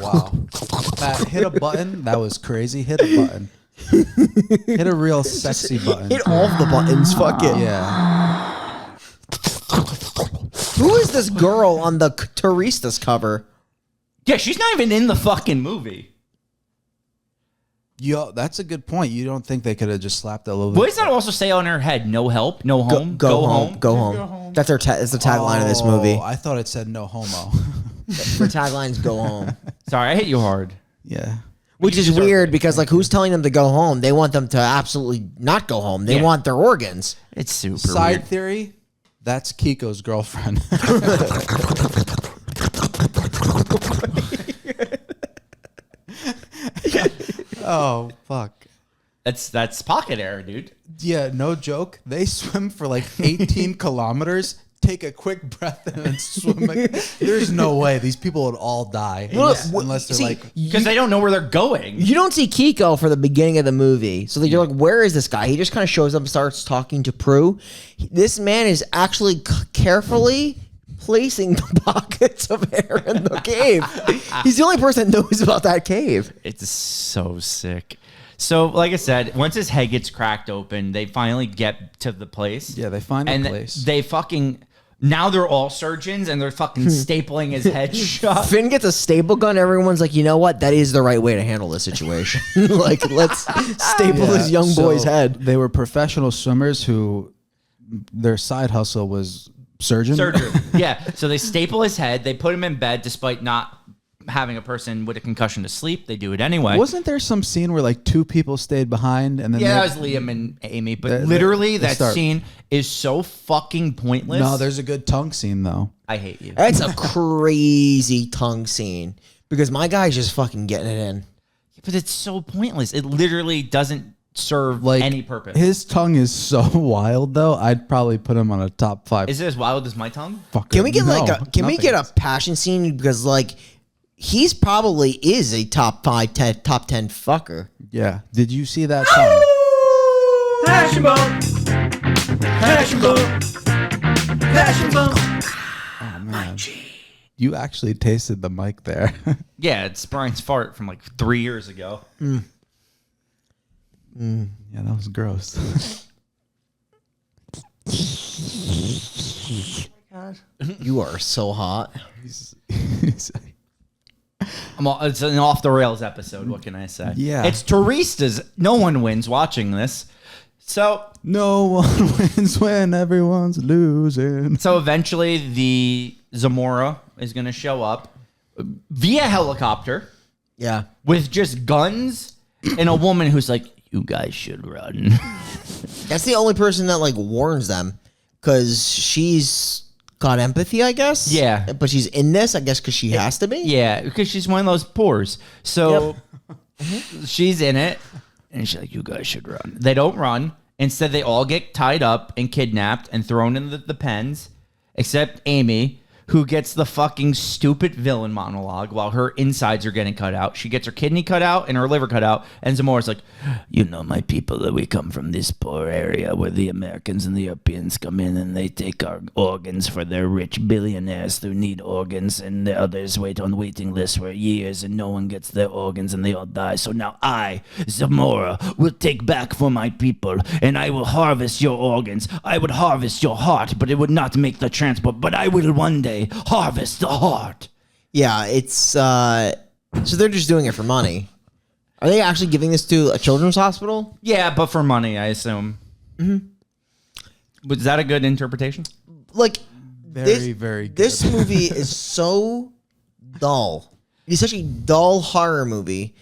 wow. Matt, hit a button. That was crazy. Hit a button. Hit a real sexy button. Hit all of the buttons. Fuck it. Yeah. Who is this girl on the Turistas cover? Yeah, she's not even in the fucking movie. Yo, that's a good point. You don't think they could have just slapped a little What bit? does that also say on her head? No help, no home, Go home. Go Just home. go home. That's that's the tagline of this movie. I thought it said no homo. The tagline is go home. Sorry, I hit you hard. Yeah. Which is weird because, like, who's telling them to go home? They want them to absolutely not go home. They Yeah. want their organs. It's super Side weird. theory, that's Kiko's girlfriend. Oh, fuck. That's pocket air, dude. Yeah, no joke. They swim for like 18 kilometers, take a quick breath, and then swim. There's no way these people would all die unless they're See, like. Because they don't know where they're going. You don't see Kiko for the beginning of the movie. So you're like, where is this guy? He just kind of shows up and starts talking to Prue. This man is actually carefully placing the pockets of air in the cave. He's the only person that knows about that cave. It's so sick. So, like I said, once his head gets cracked open, they finally get to the place. Yeah, they find and the place. they fucking... Now they're all surgeons, and they're fucking stapling his head shut. Finn gets a staple gun. Everyone's like, you know what? That is the right way to handle this situation. Like, let's staple this young boy's so head. They were professional swimmers who their side hustle was surgeon. Surgery. Yeah. So they staple his head. They put him in bed despite not having a person with a concussion to sleep. They do it anyway. Wasn't there some scene where like two people stayed behind and then Yeah, they- that was Liam and Amy. But They- literally, they that start- scene is so fucking pointless. No, there's a good tongue scene though. I hate you. That's a crazy tongue scene because my guy's just fucking getting it in. But it's so pointless. It literally doesn't serve Like any purpose. His tongue is so wild though. I'd probably put him on a top 5. Is it as wild as my tongue? fucker. Can we get No, can we nothing. get a passion scene because like he's probably is a top 10 fucker. Yeah. Did you see that tongue? Passion bump. Passion bump. Passion bump. Oh man. You actually tasted the mic there. Yeah, it's Brian's fart from like 3 years ago. Yeah, that was gross. God. You are so hot. It's an off the rails episode. What can I say? Yeah. It's Turistas. No one wins watching this. So No one wins when everyone's losing. So eventually the Zamora is going to show up via helicopter Yeah. with just guns and a woman who's like, you guys should run. That's the only person that like warns them because she's got empathy, I guess. Yeah. But she's in this, I guess, because she has to be. Yeah, because she's one of those pores. So she's in it and she's like, you guys should run. They don't run. Instead, they all get tied up and kidnapped and thrown in the pens, except Amy, who gets the fucking stupid villain monologue while her insides are getting cut out. She gets her kidney cut out and her liver cut out. And Zamora's like, you know, my people, that we come from this poor area where the Americans and the Europeans come in and they take our organs for their rich billionaires who need organs, and the others wait on waiting lists for years and no one gets their organs and they all die. So now I, Zamora, will take back for my people and I will harvest your organs. I would harvest your heart, but it would not make the transport. But I will one day harvest the heart. Yeah, it's so they're just doing it for money. Are they actually giving this to a children's hospital? Yeah, but for money, I assume. Mm-hmm. Was that a good interpretation? Like Very good. This movie is so dull. It's such a dull horror movie.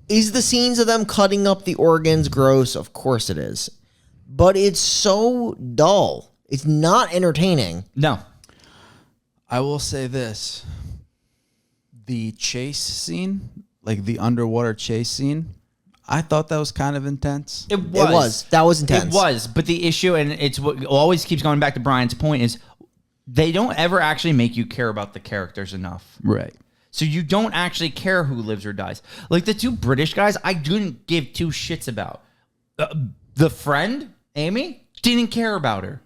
Is the scenes of them cutting up the organs gross? Of course it is. But it's so dull. It's not entertaining. No. I will say this. The chase scene, like the underwater chase scene, I thought that was kind of intense. It was. That was intense. It was. But the issue, and it's what always keeps going back to Brian's point, is they don't ever actually make you care about the characters enough. Right. So you don't actually care who lives or dies. Like the two British guys, I didn't give two shits about. The friend, Amy, didn't care about her.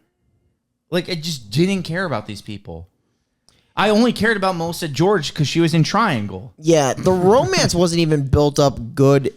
Like, I just didn't care about these people. I only cared about Melissa George because she was in Triangle. Yeah, the romance wasn't even built up good.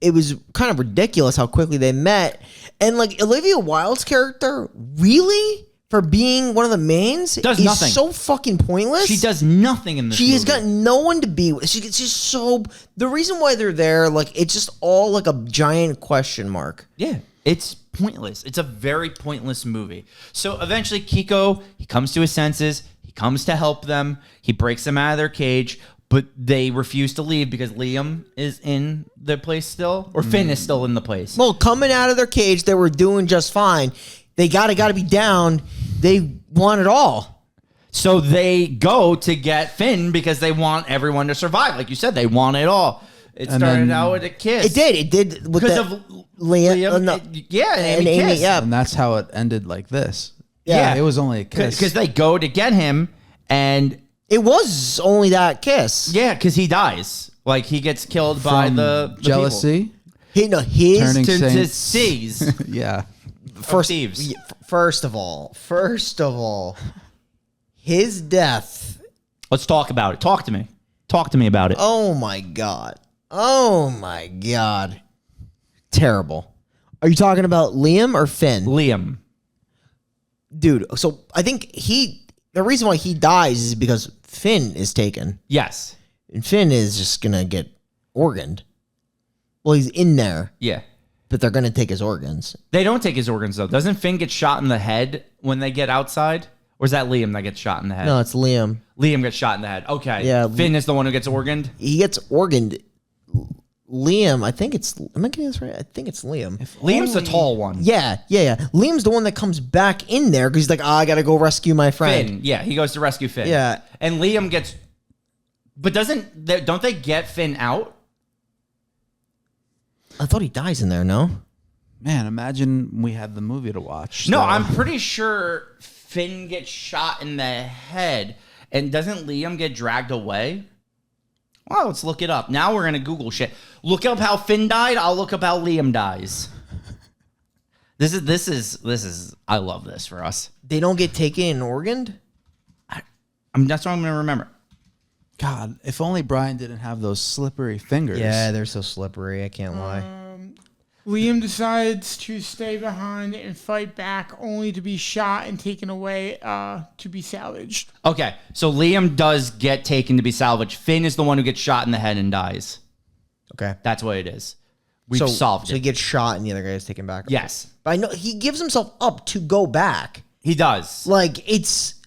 It was kind of ridiculous how quickly they met. And like Olivia Wilde's character, really? For being one of the mains? Does is nothing. So fucking pointless. She does nothing in this She movie. has got no one to be with. She's just so... The reason why they're there, like, it's just all like a giant question mark. Yeah, it's pointless. It's a very pointless movie. So eventually Kiko, he comes to his senses. He comes to help them. He breaks them out of their cage, but they refuse to leave because Liam is in the place still, or Finn is still in the place. Well, coming out of their cage, they were doing just fine. They gotta be down. They want it all. So they go to get Finn because they want everyone to survive. Like you said, they want it all. It started out with a kiss. It did. With Because the, of Liam. Liam. And Amy kissed. Yeah. And that's how it ended like this. Yeah. It was only a kiss. Because they go to get him, and It was only that kiss. yeah, because he dies. Like he gets killed by From the jealousy. His Turning to Saints. seize. Yeah. Thieves. First of all, his death. Let's talk about it. Talk to me. Talk to me about it. Oh my god. Terrible. Are you talking about Liam or Finn? Liam. Dude, so I think the reason why he dies is because Finn is taken. Yes. And Finn is just gonna get organed. Well, he's in there, Yeah. but they're gonna take his organs. They don't take his organs though. Doesn't Finn get shot in the head when they get outside? Or is that Liam that gets shot in the head? No, it's Liam. Liam gets shot in the head. Okay. Yeah. Finn is the one who gets organed. He gets organed. Liam, I think it's. Am I getting this right? I think it's Liam. Liam's the tall one. Yeah. Liam's the one that comes back in there because he's like, I gotta go rescue my friend. Finn. Yeah, he goes to rescue Finn. Yeah. And Liam gets. But don't they get Finn out? I thought he dies in there. No. Man, imagine we had the movie to watch. No, So- I'm pretty sure Finn gets shot in the head. And doesn't Liam get dragged away? Well, let's look it up. Now we're going to Google shit. Look up how Finn died. I'll look up how Liam dies. This is, I love this for us. They don't get taken and organed. That's what I'm going to remember. God, if only Brian didn't have those slippery fingers. Yeah, they're so slippery. I can't lie. Liam decides to stay behind and fight back, only to be shot and taken away to be salvaged. Okay, so Liam does get taken to be salvaged. Finn is the one who gets shot in the head and dies. Okay. That's what it is. We've solved So he it. gets shot and the other guy is taken back. Yes, But I know he gives himself up to go back. he does. Like,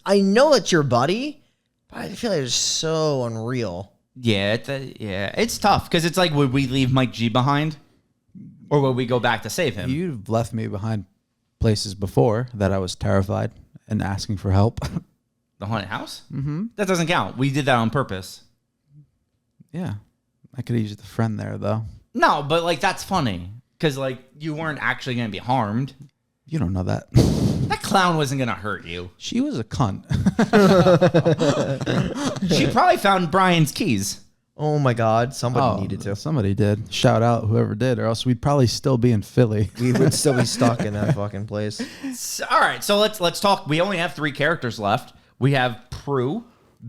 I know it's your buddy, but I feel like it's so unreal. Yeah, it's tough because it's like, would we leave Mike G behind, or would we go back to save him? You've left me behind places before that I was terrified and asking for help. The haunted house? Mm-hmm. That doesn't count. We did that on purpose. Yeah. I could have used a friend there, though. No, but like that's funny because like you weren't actually going to be harmed. You don't know that. That clown wasn't going to hurt you. She was a cunt. She probably found Brian's keys. Oh my God, somebody needed to. Somebody did. Shout out whoever did, or else we'd probably still be in Philly. We would still be stuck in that fucking place. All right, so let's talk. We only have 3 characters left. We have Prue,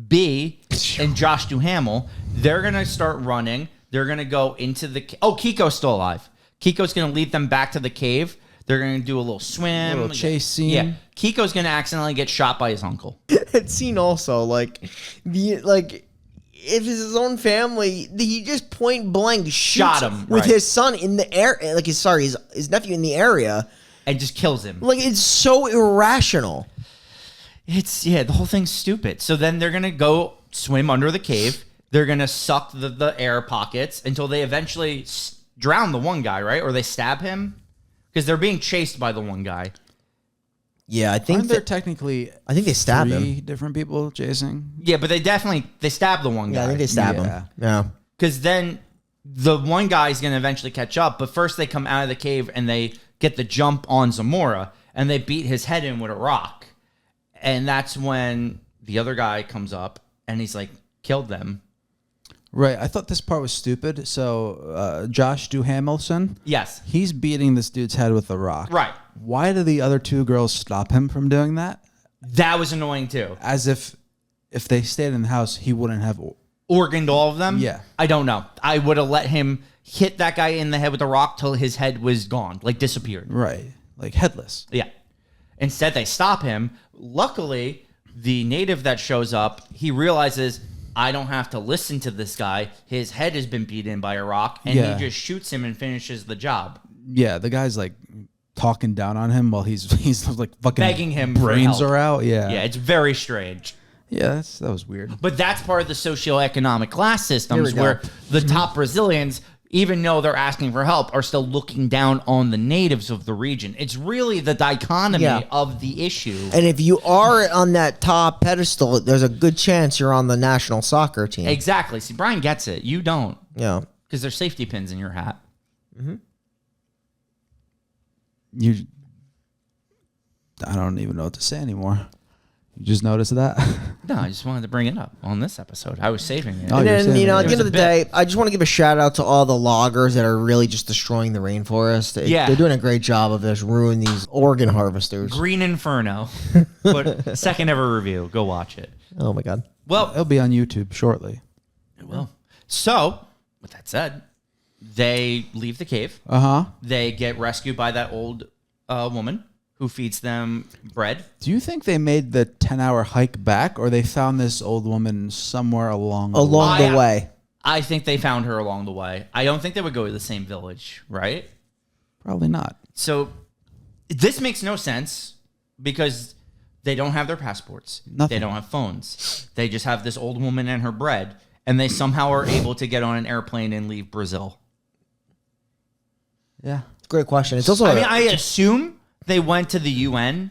B, and Josh Duhamel. They're gonna start running. They're gonna go into the. Kiko's still alive. Kiko's gonna lead them back to the cave. They're gonna do a little swim, A little chase scene. Yeah, Kiko's gonna accidentally get shot by his uncle. That scene also, if it's his own family, he just point blank Shot shoots him, with right. his son in the air, his nephew in the area. And just kills him. Like, it's so irrational. The whole thing's stupid. So then they're gonna go swim under the cave. They're gonna suck the air pockets until they eventually drown the one guy, right? Or they stab him because they're being chased by the one guy. Yeah, I think Aren't there technically I think they stabbed 3 him. different people chasing? Yeah, but they stab the one guy. Yeah, I think they stabbed Yeah. him. Yeah. Because then the one guy's going to eventually catch up. But first they come out of the cave and they get the jump on Zamora. And they beat his head in with a rock. And that's when the other guy comes up and he's like, killed them. Right. I thought this part was stupid. So Josh Duhamel, Yes. he's beating this dude's head with a rock. Right. Why do the other 2 girls stop him from doing that? That was annoying too. As if they stayed in the house, he wouldn't have. Organed all of them? Yeah. I don't know. I would have let him hit that guy in the head with a rock till his head was gone, like disappeared. Right. Like headless. Yeah. Instead, they stop him. Luckily, the native that shows up, he realizes, I don't have to listen to this guy. His head has been beat in by a rock, and Yeah. he just shoots him and finishes the job. Yeah. The guy's like talking down on him while he's like fucking Begging him for brains help. are out. Yeah. Yeah, it's very strange. Yeah. That was weird. But that's part of the socioeconomic class systems Here we go. where the top Brazilians, even though they're asking for help, are still looking down on the natives of the region. It's really the dichotomy Yeah. of the issue. And if you are on that top pedestal, there's a good chance you're on the national soccer team. Exactly. See, Brian gets it. You don't. Yeah. Because there's safety pins in your hat. I don't even know what to say anymore. You just noticed that? No, I just wanted to bring it up on this episode. I was saving it. Oh, And you're then, saying at it the end was of the a day, I just want to give a shout out to all the loggers that are really just destroying the rainforest. Yeah. They're doing a great job of just ruining these organ harvesters. Green Inferno. But second ever review. Go watch it. Oh my God. Well, It'll be on YouTube shortly. it will. So, with that said, they leave the cave. They get rescued by that old woman who feeds them bread. Do you think they made the 10-hour hike back, or they found this old woman somewhere along the way? Along the way. I think they found her along the way. I don't think they would go to the same village, right? Probably not. So this makes no sense because they don't have their passports. Nothing. They don't have phones. They just have this old woman and her bread, and they somehow are able to get on an airplane and leave Brazil. Yeah. Great question. It's also, I assume they went to the UN.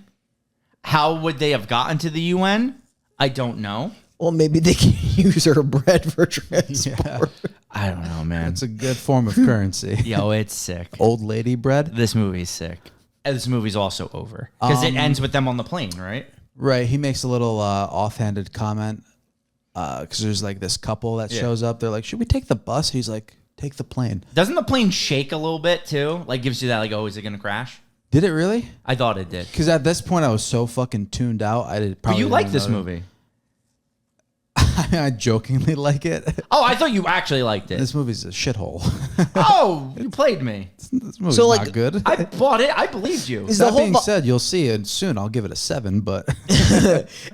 How would they have gotten to the UN? I don't know. well, maybe they can use her bread for transport. Yeah. I don't know, man. It's a good form of currency. Yo, it's sick. Old lady bread. This movie's sick. And this movie's also over because it ends with them on the plane, right? Right. He makes a little offhanded comment because there's like this couple that shows up. They're like, should we take the bus? He's like, take the plane. Doesn't the plane shake a little bit too? Like gives you that like, oh, is it gonna crash? Did it really? I thought it did. Because at this point I was so fucking tuned out. I did But probably. you like didn't this know. movie? I jokingly like it. Oh, I thought you actually liked it. This movie's a shithole. Oh, you played me. This movie's So, like, not good. I bought it. I believed you. Is the That whole being said, you'll see it soon. I'll give it a 7, but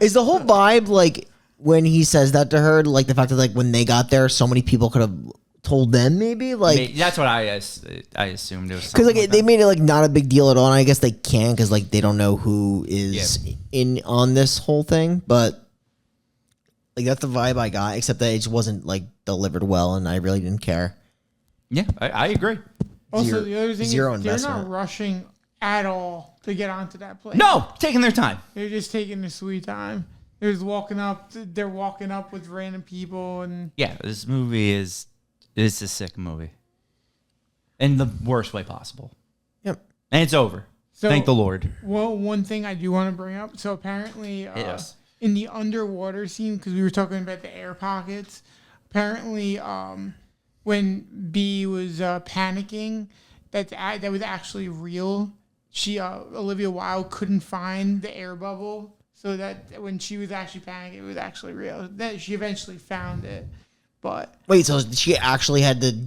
is the whole vibe like when he says that to her, like the fact that like when they got there, so many people could have told them maybe like That's what I assumed it was. because Something like they that. made it like not a big deal at all. And I guess they can because like they don't know who is in on this whole thing, but like that's the vibe I got. Except that it just wasn't like delivered well, and I really didn't care. Yeah, I agree. Also, the other thing zero is they're investment. not rushing at all to get onto that plane. No, taking their time. They're just taking their sweet time. They're just walking up. They're walking up with random people, and Yeah, this movie is a sick movie, in the worst way possible. Yep. And it's over. So- Thank the Lord. well, one thing I do want to bring up. So apparently, Yes. in the underwater scene, because we were talking about the air pockets, apparently, when B was panicking, that was actually real. Olivia Wilde couldn't find the air bubble, so that when she was actually panicking, it was actually real. That she eventually found it, but Wait, so she actually had to?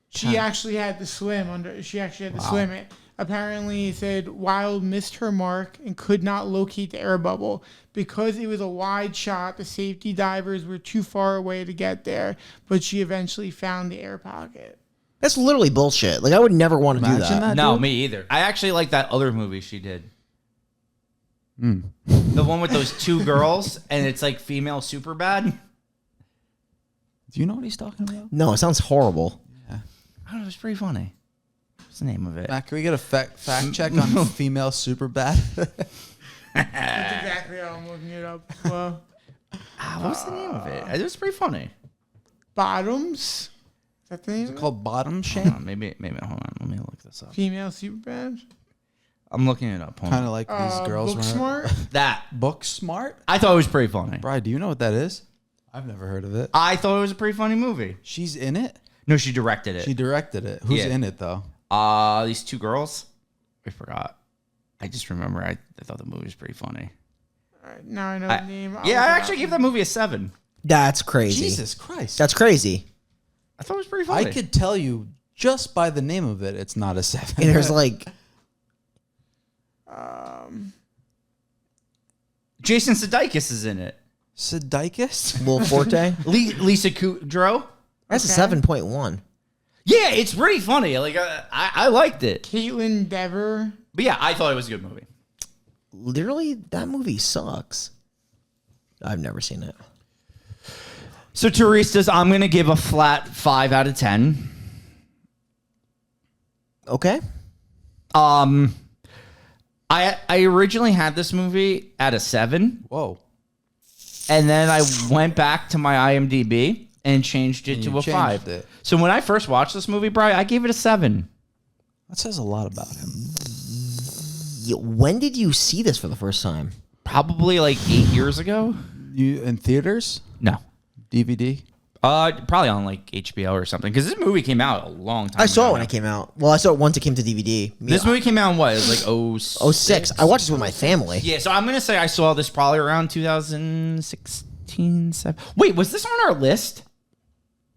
she actually had to swim under. She actually had to swim it. Apparently, it said Wilde missed her mark and could not locate the air bubble because it was a wide shot. The safety divers were too far away to get there, but she eventually found the air pocket. That's literally bullshit. Like I would never want to do Imagine that. that. No, dude? me either. I actually like that other movie she did. The one with those two girls, and it's like female super bad. do you know what he's talking about? No, it sounds horrible. I don't know. It's pretty funny. What's the name of it? Matt, can we get a fact check on female super bad? That's exactly how I'm looking it up. Well, What's the name of it? It was pretty funny. Bottoms. Is that the name? of it? Called Bottom Hold Shame. on, maybe. Hold on. Let me look this up. Female Superbad. I'm looking it up. Hold Kind on. of like these girls. Book when Smart. That Book Smart. I thought it was pretty funny. Brian, do you know what that is? I've never heard of it. I thought it was a pretty funny movie. She's in it. No, she directed it. She directed it. Who's Yeah. in it though? These two girls. I forgot. I just remember I thought the movie was pretty funny. All right, now I know the name. I'll Yeah, look I it actually up. gave that movie a 7. That's crazy. Jesus Christ. That's crazy. I thought it was pretty funny. I could tell you just by the name of it, it's not a 7. And there's like Jason Sudeikis is in it. Sudeikis? Will Forte. Lisa Kudrow. That's Okay. a 7.1. Yeah, it's pretty funny. Like I liked it. Caitlin Dever. But yeah, I thought it was a good movie. Literally, that movie sucks. I've never seen it. So Turistas, I'm gonna give a flat 5 out of 10. Okay. I originally had this movie at a 7, Whoa. and then I went back to my IMDb and changed it And to you a 5. changed it. So when I first watched this movie, Brian, I gave it a 7. That says a lot about him. When did you see this for the first time? Probably like 8 years ago. You in theaters? No. DVD? Probably on like HBO or something, because this movie came out a long time I saw ago it when now. it came out. Well, I saw it once it came to DVD. This movie came out in what? It was like 06. I watched this with my family. Yeah, so I'm going to say I saw this probably around 2016, 7. Wait, was this on our list?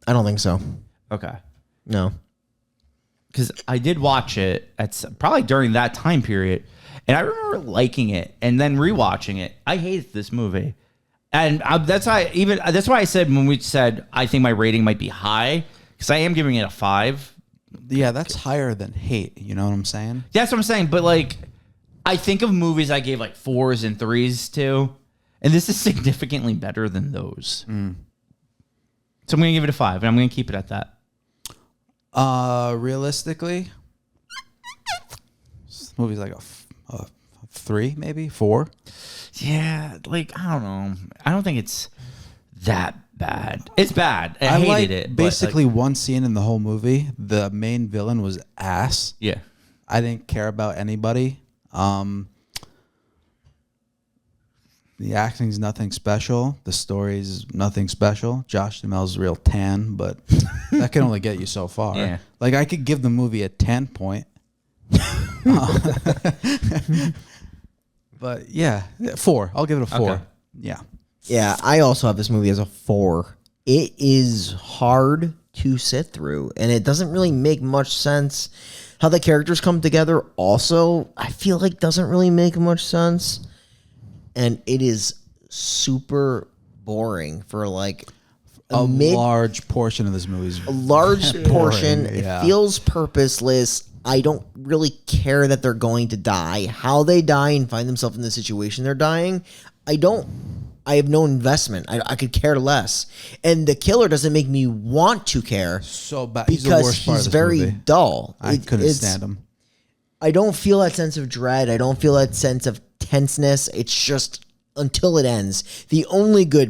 I don't think so. Okay. No. Because I did watch it probably during that time period, and I remember liking it and then rewatching it. I hated this movie. And that's why I said when we said I think my rating might be high, because I am giving it a 5. Yeah, that's higher than hate. You know what I'm saying? That's what I'm saying. But like, I think of movies I gave like 4s and 3s to, and this is significantly better than those. So I'm gonna give it a 5, and I'm gonna keep it at that. Realistically, this movie's like a 3, maybe 4. Yeah, like I don't know. I don't think it's that bad. It's bad. I I hated like it. but, basically like, one scene in the whole movie. The main villain was ass. yeah. I didn't care about anybody. The acting's nothing special. The story's nothing special. Josh Duhamel's real tan, but that can only get you so far. Yeah. Like I could give the movie a 10 point. But yeah, 4. I'll give it a 4. Okay. Yeah. Yeah, I also have this movie as a 4. It is hard to sit through, and it doesn't really make much sense. How the characters come together also, I feel like doesn't really make much sense. And it is super boring for like a large portion of this movie is a large portion. Yeah. It feels purposeless. I don't really care that they're going to die. How they die and find themselves in the situation they're dying, I have no investment. I could care less. And the killer doesn't make me want to care. So bad. Because he's very dull. I couldn't stand him. I don't feel that sense of dread. I don't feel that sense of tenseness. It's just until it ends. The only good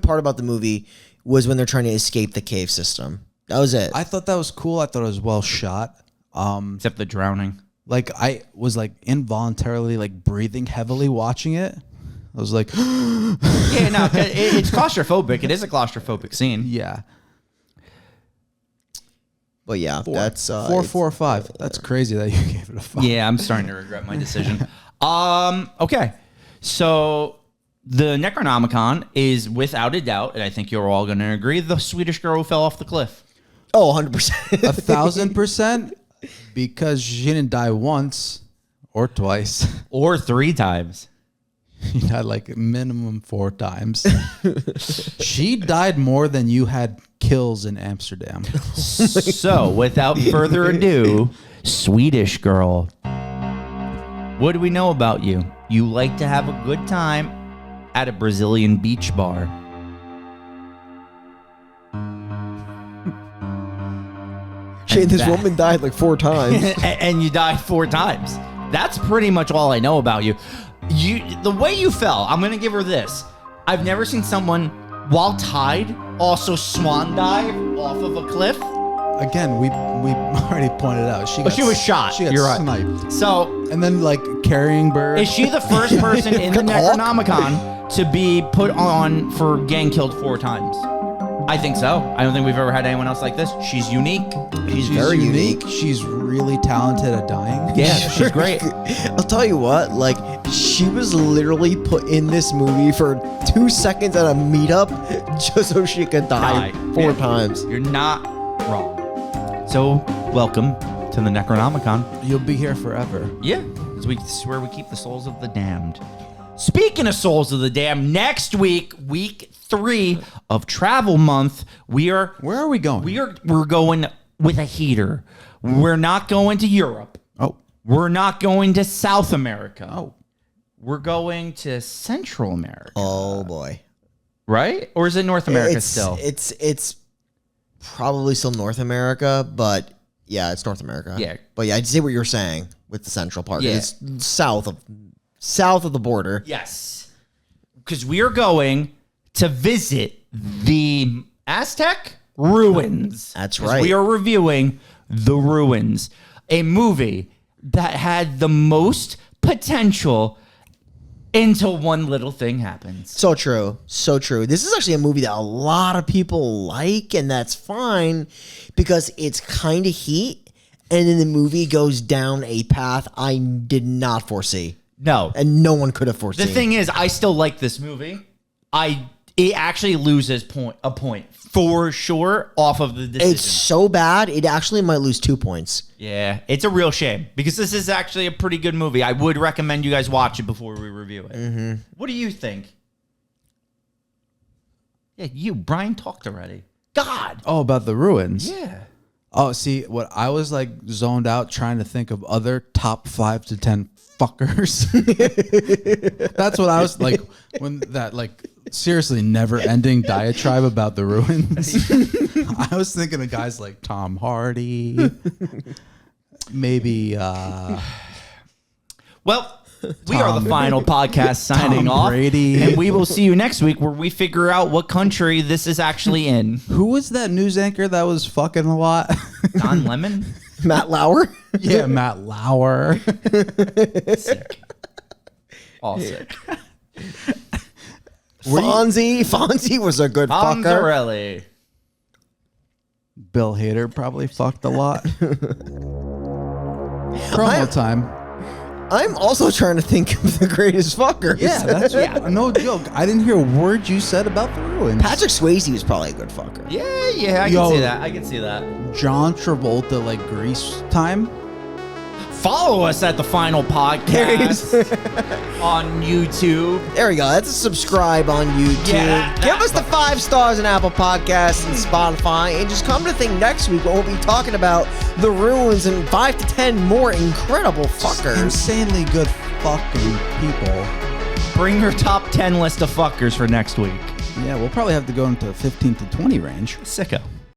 part about the movie was when they're trying to escape the cave system. That was it. I thought that was cool. I thought it was well shot. Except the drowning. Like I was like involuntarily like breathing heavily watching it. I was like, Yeah, no, it's claustrophobic. It is a claustrophobic scene. yeah. But yeah, that's 4, 4, 5. That's crazy that you gave it a 5. Yeah, I'm starting to regret my decision. Okay. So the Necronomicon is without a doubt, and I think you're all going to agree, the Swedish girl who fell off the cliff. Oh, 100%. 1,000%, because she didn't die once or twice. Or 3 times. She died like minimum 4 times. She died more than you had kills in Amsterdam. So, without further ado, Swedish girl. What do we know about you? You like to have a good time at a Brazilian beach bar. Shane, this woman died like 4 times. And you died 4 times. That's pretty much all I know about you. The way you fell, I'm going to give her this. I've never seen someone, while tied, also swan dive off of a cliff. Again, we already pointed out she was shot. She got You're right. sniped. So, And then like carrying bird. is she the first person in the Necronomicon to be put on for getting killed 4 times? I think so. I don't think we've ever had anyone else like this. She's unique. She's very unique. She's really talented at dying. Yeah, she's great. I'll tell you what, like, she was literally put in this movie for 2 seconds at a meetup just so she could die 4 times. You're not wrong. So, welcome to the Necronomicon. You'll be here forever. Yeah, this is where we keep the souls of the damned. Speaking of souls of the damned, next week, week 3 of Travel Month, Where are we going? we're going with a heater. We're not going to Europe. Oh. We're not going to South America. Oh. We're going to Central America. Oh, boy. Right? Or is it North America still? It's probably still North America, but yeah, it's North America. Yeah. But yeah, I see what you're saying with the central part. Yeah. It's south of the border. Yes. Because we are going to visit the Aztec ruins. That's 'Cause right. We are reviewing The Ruins, a movie that had the most potential until one little thing happens. So true. So true. This is actually a movie that a lot of people like, and that's fine because it's kind of heat, and then the movie goes down a path I did not foresee. No. And no one could have foreseen. The thing is, I still like this movie. It actually loses a point for sure off of the decision. It's so bad, it actually might lose 2 points. Yeah, it's a real shame because this is actually a pretty good movie. I would recommend you guys watch it before we review it. Mm-hmm. What do you think? Yeah, Brian talked already. God. Oh, about the ruins. Yeah. Oh, see, what I was like zoned out trying to think of other top 5 to 10 fuckers. That's what I was like when that like seriously never ending diatribe about the ruins. I was thinking of guys like Tom Hardy, maybe Well, we are the final podcast signing Tom off. Brady. And we will see you next week where we figure out what country this is actually in. who was that news anchor that was fucking a lot? Don Lemon? Matt Lauer? Yeah, Matt Lauer. Sick. All sick. Fonzie was a good fucker. Fonzarelli. Bill Hader probably fucked a lot. Promo time. I'm also trying to think of the greatest fuckers. Yeah, that's no joke. I didn't hear a word you said about the ruins. Patrick Swayze was probably a good fucker. Yeah, I can see that. I can see that. John Travolta, like Grease time. Follow us at the Final Podcast on YouTube. There we go. That's a subscribe on YouTube. Yeah. Give us the 5 stars on Apple Podcasts and Spotify. And just come to think next week when we'll be talking about the ruins and 5 to 10 more incredible fuckers. Insanely good fucking people. Bring your top 10 list of fuckers for next week. Yeah, we'll probably have to go into 15 to 20 range. Sicko.